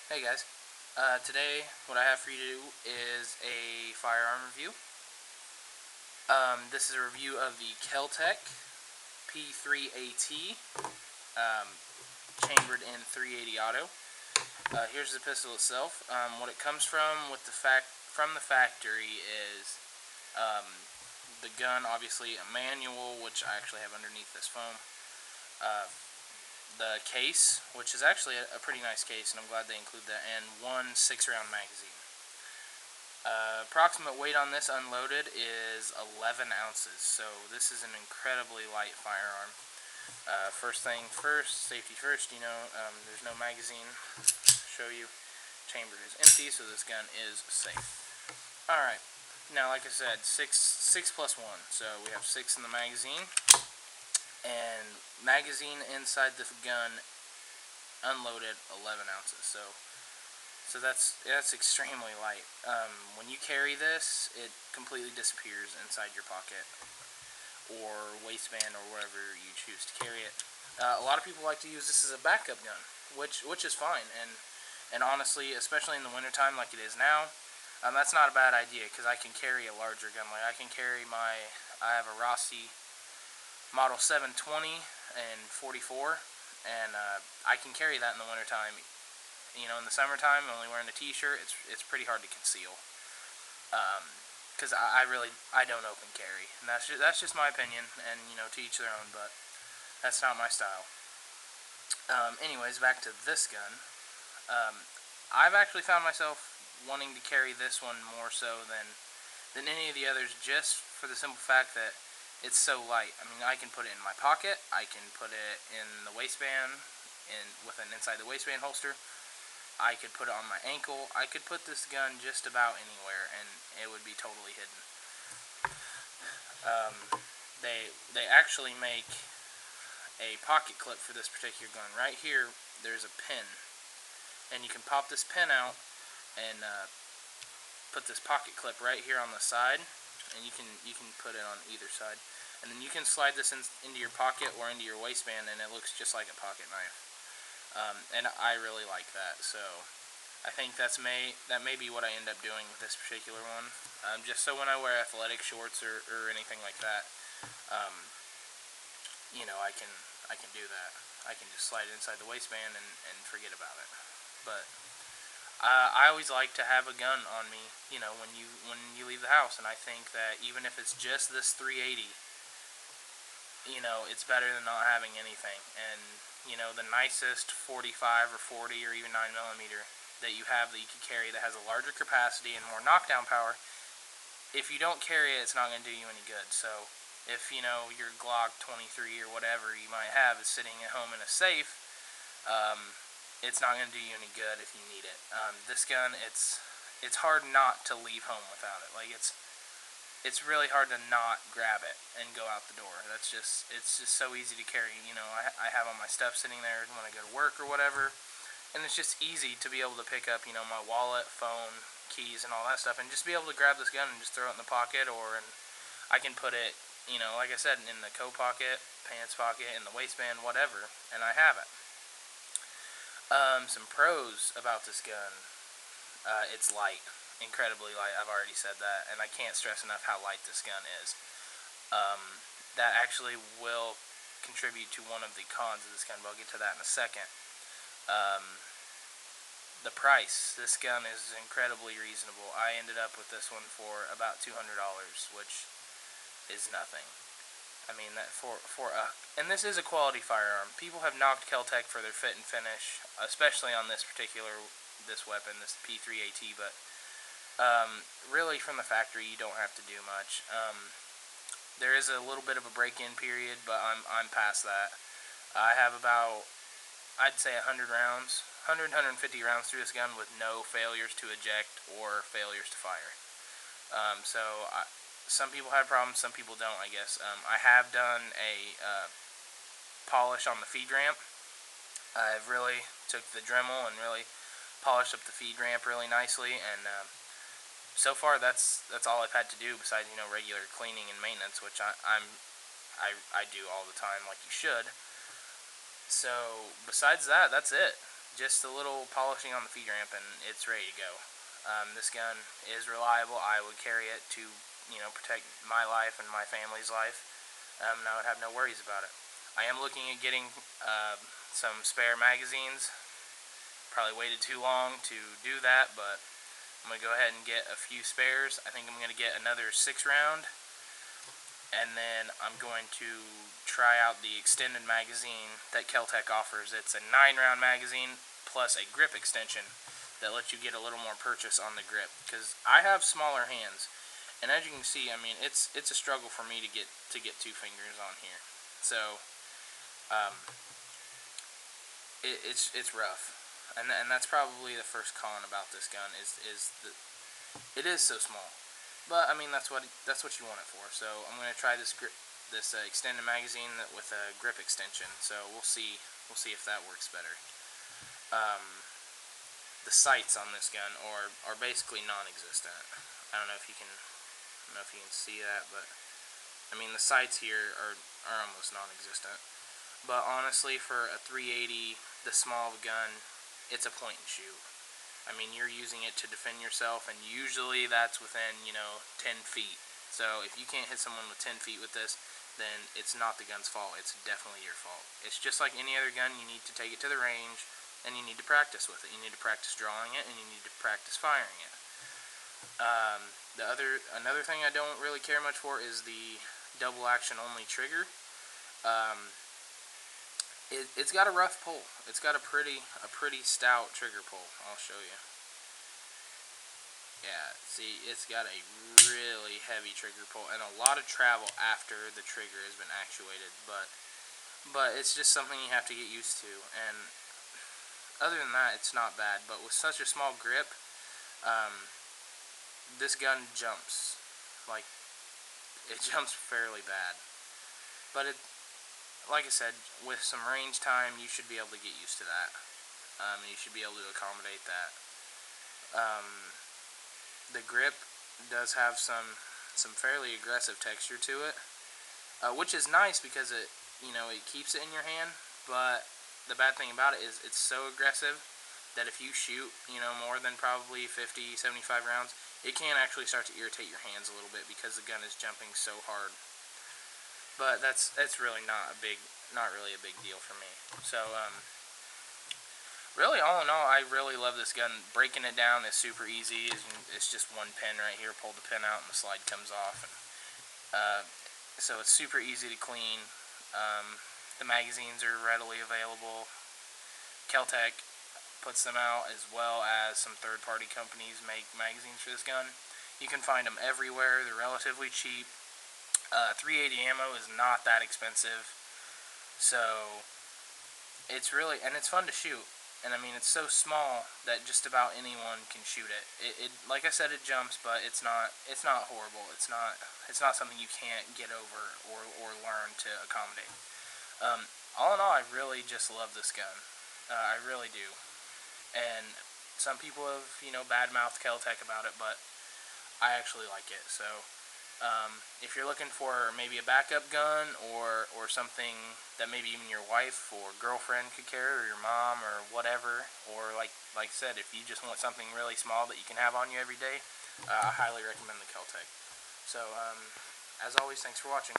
Hey guys, today what I have for you to do is a firearm review. This is a review of the Kel-tec p3at, um, chambered in 380 auto. Here's the pistol itself. What it comes from from the factory is the gun, obviously a manual, which I actually have underneath this foam. The case, which is actually a pretty nice case, and I'm glad they include that, and one 6-round magazine. Approximate weight on this unloaded is 11 ounces, so this is an incredibly light firearm. First thing first, safety first, there's no magazine. Show you, chamber is empty, so this gun is safe. Alright, now like I said, 6 plus 1, so we have 6 in the magazine, and magazine inside the gun unloaded 11 ounces, so that's extremely light. When you carry this, it completely disappears inside your pocket or waistband or wherever you choose to carry it. A lot of people like to use this as a backup gun, which is fine, and honestly, especially in the wintertime like it is now, that's not a bad idea because I can carry a larger gun. Like I have a Rossi Model 720 and 44, and I can carry that in the wintertime. In the summertime, only wearing a t-shirt, it's pretty hard to conceal. Because I don't open carry, and that's just my opinion, and to each their own, but that's not my style. Anyways, back to this gun. I've actually found myself wanting to carry this one more so than any of the others, just for the simple fact that it's so light. I mean, I can put it in my pocket, I can put it in the waistband, with an inside the waistband holster. I could put it on my ankle. I could put this gun just about anywhere, and it would be totally hidden. They actually make a pocket clip for this particular gun. Right here, there's a pin, and you can pop this pin out and put this pocket clip right here on the side, and you can put it on either side, and then you can slide this into your pocket or into your waistband, and it looks just like a pocket knife. And I really like that, so I think that may be what I end up doing with this particular one. Just so when I wear athletic shorts or anything like that, I can do that. I can just slide it inside the waistband and forget about it. But I always like to have a gun on me, when you leave the house, and I think that even if it's just this 380, it's better than not having anything. And the nicest 45 or 40 or even 9mm that you have that you can carry that has a larger capacity and more knockdown power, if you don't carry it, it's not going to do you any good. So if your Glock 23 or whatever you might have is sitting at home in a safe, it's not going to do you any good if you need it. This gun, it's hard not to leave home without it. Like it's really hard to not grab it and go out the door. It's just so easy to carry. I have all my stuff sitting there when I go to work or whatever, and it's just easy to be able to pick up, my wallet, phone, keys, and all that stuff, and just be able to grab this gun and just throw it in the pocket, I can put it, like I said, in the coat pocket, pants pocket, in the waistband, whatever, and I have it. Some pros about this gun. It's light. Incredibly light. I've already said that, and I can't stress enough how light this gun is. That actually will contribute to one of the cons of this gun, but I'll get to that in a second. The price. This gun is incredibly reasonable. I ended up with this one for about $200, which is nothing. I mean, that and this is a quality firearm. People have knocked Kel-tec for their fit and finish, especially on this weapon, this p3at, but really, from the factory, you don't have to do much. There is a little bit of a break-in period, but I'm past that. I have about, I'd say, 100 rounds, 150 rounds through this gun with no failures to eject or failures to fire. Some people have problems, some people don't, I guess. I have done a polish on the feed ramp. I've really took the Dremel and really polished up the feed ramp really nicely, and so far that's all I've had to do besides regular cleaning and maintenance, which I do all the time, like you should. So besides that, that's it. just a little polishing on the feed ramp and it's ready to go. This gun is reliable. I would carry it to, protect my life and my family's life, and I would have no worries about it. I am looking at getting some spare magazines. Probably waited too long to do that, but I'm going to go ahead and get a few spares. I think I'm going to get another 6-round, and then I'm going to try out the extended magazine that Kel-tec offers. It's a 9-round magazine plus a grip extension that lets you get a little more purchase on the grip, because I have smaller hands, and as you can see, I mean, it's a struggle for me to get 2 fingers on here. So it's rough, and that's probably the first con about this gun is that it is so small. But I mean, that's what you want it for. So I'm going to try this extended magazine with a grip extension. So we'll see if that works better. The sights on this gun are basically non-existent. I don't know if you can see that, but I mean, the sights here are almost non-existent. But honestly, for a 380, the small gun, it's a point and shoot. I mean, you're using it to defend yourself, and usually that's within 10 feet. So if you can't hit someone with 10 feet with this, then it's not the gun's fault. It's definitely your fault. It's just like any other gun. You need to take it to the range, and you need to practice with it. You need to practice drawing it, and you need to practice firing it. Another thing I don't really care much for is the double action only trigger. It's got a rough pull. It's got a pretty stout trigger pull. I'll show you. Yeah, see, it's got a really heavy trigger pull and a lot of travel after the trigger has been actuated, but it's just something you have to get used to. And other than that, it's not bad. But with such a small grip, this gun jumps. Like, it jumps fairly bad. But like I said, with some range time, you should be able to get used to that. You should be able to accommodate that. The grip does have some fairly aggressive texture to it, which is nice because it keeps it in your hand. But the bad thing about it is it's so aggressive that if you shoot more than probably 50, 75 rounds, it can actually start to irritate your hands a little bit because the gun is jumping so hard. But that's really not really a big deal for me. So really, all in all, I really love this gun. Breaking it down is super easy. It's just one pin right here. Pull the pin out and the slide comes off. So it's super easy to clean. The magazines are readily available. Kel-tec puts them out, as well as some third-party companies make magazines for this gun. You can find them everywhere. They're relatively cheap. 380 ammo is not that expensive. So it's fun to shoot. And I mean, it's so small that just about anyone can shoot it. It like I said, it jumps, but it's not horrible. It's not something you can't get over or learn to accommodate. All in all, I really just love this gun. I really do. And some people have bad-mouthed Kel-tec about it, but I actually like it. So if you're looking for maybe a backup gun or something that maybe even your wife or girlfriend could carry, or your mom or whatever, or like I said, if you just want something really small that you can have on you every day, I highly recommend the Kel-tec. So as always, thanks for watching.